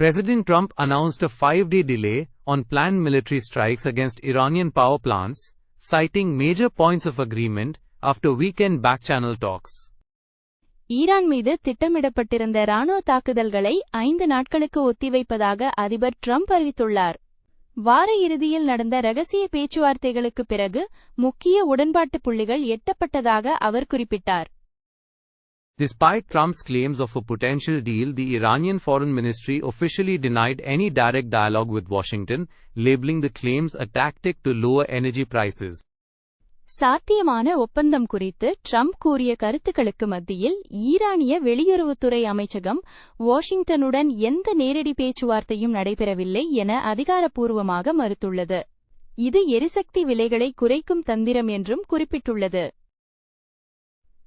President Trump announced a 5-day delay on planned military strikes against Iranian power plants, citing major points of agreement after weekend back-channel talks. Iran மீது திட்டமிடப்பட்டிருந்த ராணுவ தாக்குதல்களை 5 நாட்களுக்கு ஒத்திவைப்பதாக அதிபர் Trump அறிவித்துள்ளார். வார இறுதியில் நடந்த ரகசிய பேச்சுவார்த்தைகளுக்கு பிறகு முக்கிய உடன்பாட்டு புள்ளிகள் எட்டப்பட்டதாக அவர் குறிப்பிட்டார். Despite Trump's claims of a potential deal, the Iranian Foreign Ministry officially denied any direct dialogue with Washington, labeling the claims a tactic to lower energy prices. சாத்தியமான ஒப்பந்தம் குறித்து ட்ரம்ப் கூறிய கருத்துக்களுக்கு மத்தியில் ஈரானிய வெளியுறவுத்துறை அமைச்சகம் வாஷிங்டனுடன் எந்த நேரடி பேச்சுவார்த்தையும் நடைபெறவில்லை என அதிகாரப்பூர்வமாக மறுத்துள்ளது. இது எரிசக்தி விலைகளை குறைக்கும் தந்திரம் என்றும் குறிப்பிட்டுள்ளது.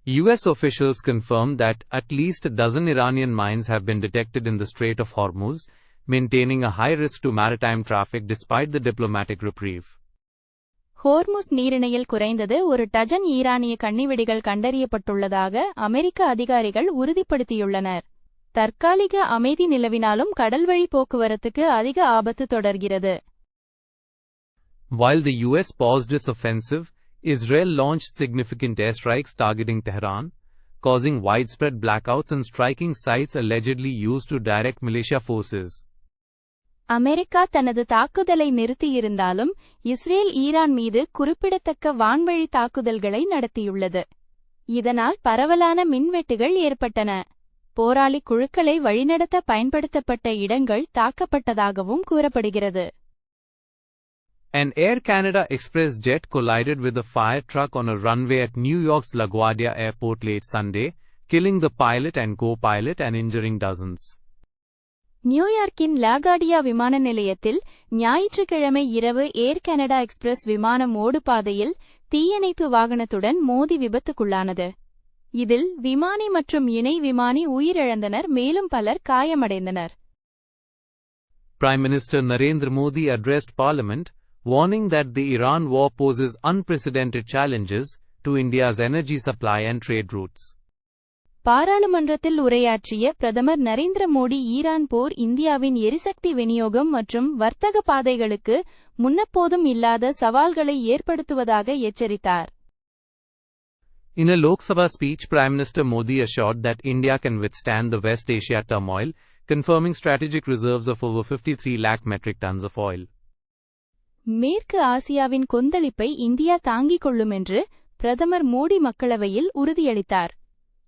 U.S. officials confirmed that at least a dozen Iranian mines have been detected in the Strait of Hormuz, maintaining a high risk to maritime traffic despite the diplomatic reprieve. Hormuz நீரிணையில் குறைந்தது ஒரு டஜன் ஈரானிய கண்ணிவெடிகள் கண்டறியப்பட்டுள்ளதாக அமெரிக்க அதிகாரிகள் உறுதிப்படுத்தியுள்ளனர். தற்காலிக அமைதி நிலவினாலும் கடல்வழி போக்குவரத்துக்கு அதிக ஆபத்து தொடர்கிறது. While the U.S. paused its offensive, Israel launched significant airstrikes targeting Tehran, causing widespread blackouts and striking sites allegedly used to direct militia forces. America தனது தாக்குதலை நிறுத்தியிருந்தாலும் இஸ்ரேல் ஈரான் மீது குறிப்பிடத்தக்க வான்வழி தாக்குதல்களை நடத்தியுள்ளது. இதனால் பரவலான மின்வெட்டுகள் ஏற்பட்டன. போராளி குழுக்களை வழிநடத்த பயன்படுத்தப்பட்ட இடங்கள் தாக்கப்பட்டதாகவும் கூறப்படுகிறது. An Air Canada Express jet collided with a fire truck on a runway at New York's LaGuardia Airport late Sunday, killing the pilot and co-pilot and injuring dozens. நியூயார்க்கின் LaGuardia விமான நிலையத்தில் ஞாயிற்றுக்கிழமை இரவு ஏர் கனடா எக்ஸ்பிரஸ் விமானம் ஓடுபாதையில் தீயணைப்பு வாகனத்துடன் மோதி விபத்துக்குள்ளானது. இதில் விமானி மற்றும் இணை விமானி உயிரிழந்தனர், மேலும் பலர் காயமடைந்தனர். Prime Minister Narendra Modi addressed Parliament, warning that the Iran war poses unprecedented challenges to India's energy supply and trade routes. பாராளுமன்றத்தில் உரையாற்றிய பிரதமர் நரேந்திர மோடி ஈரான் போர் இந்தியாவின் எரிசக்தி விநியோகம் மற்றும் வர்த்தக பாதைகளுக்கு முன்னெப்போதும் இல்லாத சவால்களை ஏற்படுத்துவதாக எச்சரித்தார். In a Lok Sabha speech, Prime Minister Modi assured that India can withstand the West Asia turmoil, confirming strategic reserves of over 53 lakh metric tons of oil. மேற்கு ஆசியாவின் கொந்தளிப்பை இந்தியா தாங்கிக் கொள்ளும் என்று பிரதமர் மோடி மக்களவையில் உறுதியளித்தார்.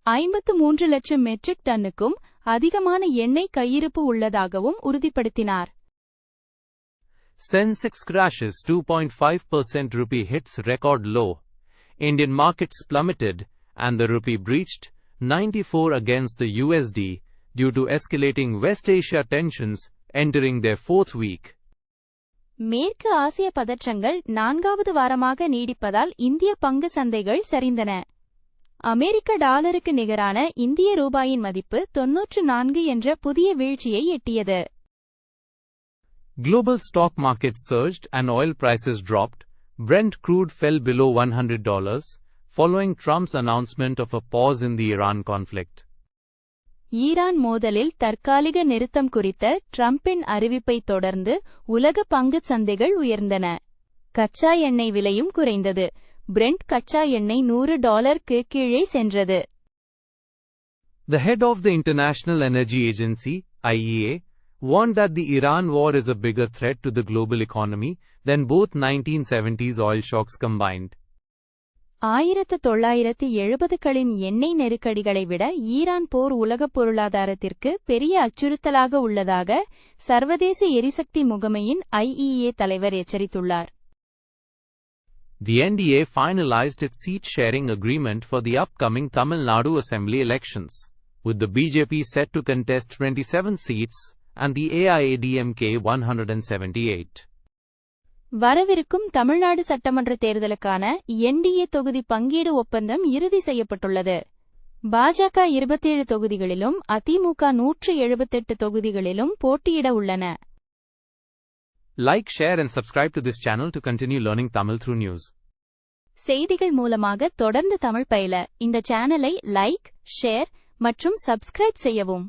53 லட்சம் மெட்ரிக் டன்னுக்கும் அதிகமான எண்ணெய் கையிருப்பு உள்ளதாகவும் உறுதிப்படுத்தினார். Sensex crashes 2.5%, rupee hits record low. Indian markets plummeted and the rupee breached 94 against the USD due to escalating West Asia tensions entering their fourth week. மேற்கு ஆசிய பதற்றங்கள் 4வது வாரமாக நீடிப்பதால் இந்திய பங்கு சந்தைகள் சரிந்தன. அமெரிக்க டாலருக்கு நிகரான இந்திய ரூபாயின் மதிப்பு 94 என்ற புதிய வீழ்ச்சியை எட்டியது. Global stock markets surged and oil prices dropped. Brent crude fell below $100 following Trump's announcement of a pause in the Iran conflict. Iran மோதலில் தற்காலிக நிறுத்தம் குறித்த ட்ரம்பின் அறிவிப்பை தொடர்ந்து உலக பங்குச் சந்தைகள் உயர்ந்தன. கச்சா எண்ணெய் விலையும் குறைந்தது. பிரெண்ட் கச்சா எண்ணெய் $100க்கு கீழே சென்றது. The head of the International Energy Agency, IEA, warned that the Iran war is a bigger threat to the global economy than both 1970s oil shocks combined. 1970களின் எண்ணெய் நெருக்கடிகளை விட ஈரான் போர் உலகப் பொருளாதாரத்திற்கு பெரிய அச்சுறுத்தலாக உள்ளதாக சர்வதேச எரிசக்தி முகமையின் IEA தலைவர் எச்சரித்துள்ளார். The NDA finalized its seat-sharing agreement for the upcoming Tamil Nadu Assembly elections, with the BJP set to contest 27 seats and the AIADMK 178. வரவிருக்கும் தமிழ்நாடு சட்டமன்ற தேர்தலுக்கான NDA தொகுதி பங்கீடு ஒப்பந்தம் இறுதி செய்யப்பட்டுள்ளது. பாஜக 27 தொகுதிகளிலும் அதிமுக 178 தொகுதிகளிலும் போட்டியிட உள்ளன. Like, share and subscribe to this channel to continue learning Tamil through news. செய்திகள் மூலமாக தொடர்ந்து தமிழ் பயில இந்த சேனலை லைக், ஷேர் மற்றும் சப்ஸ்கிரைப் செய்யவும்.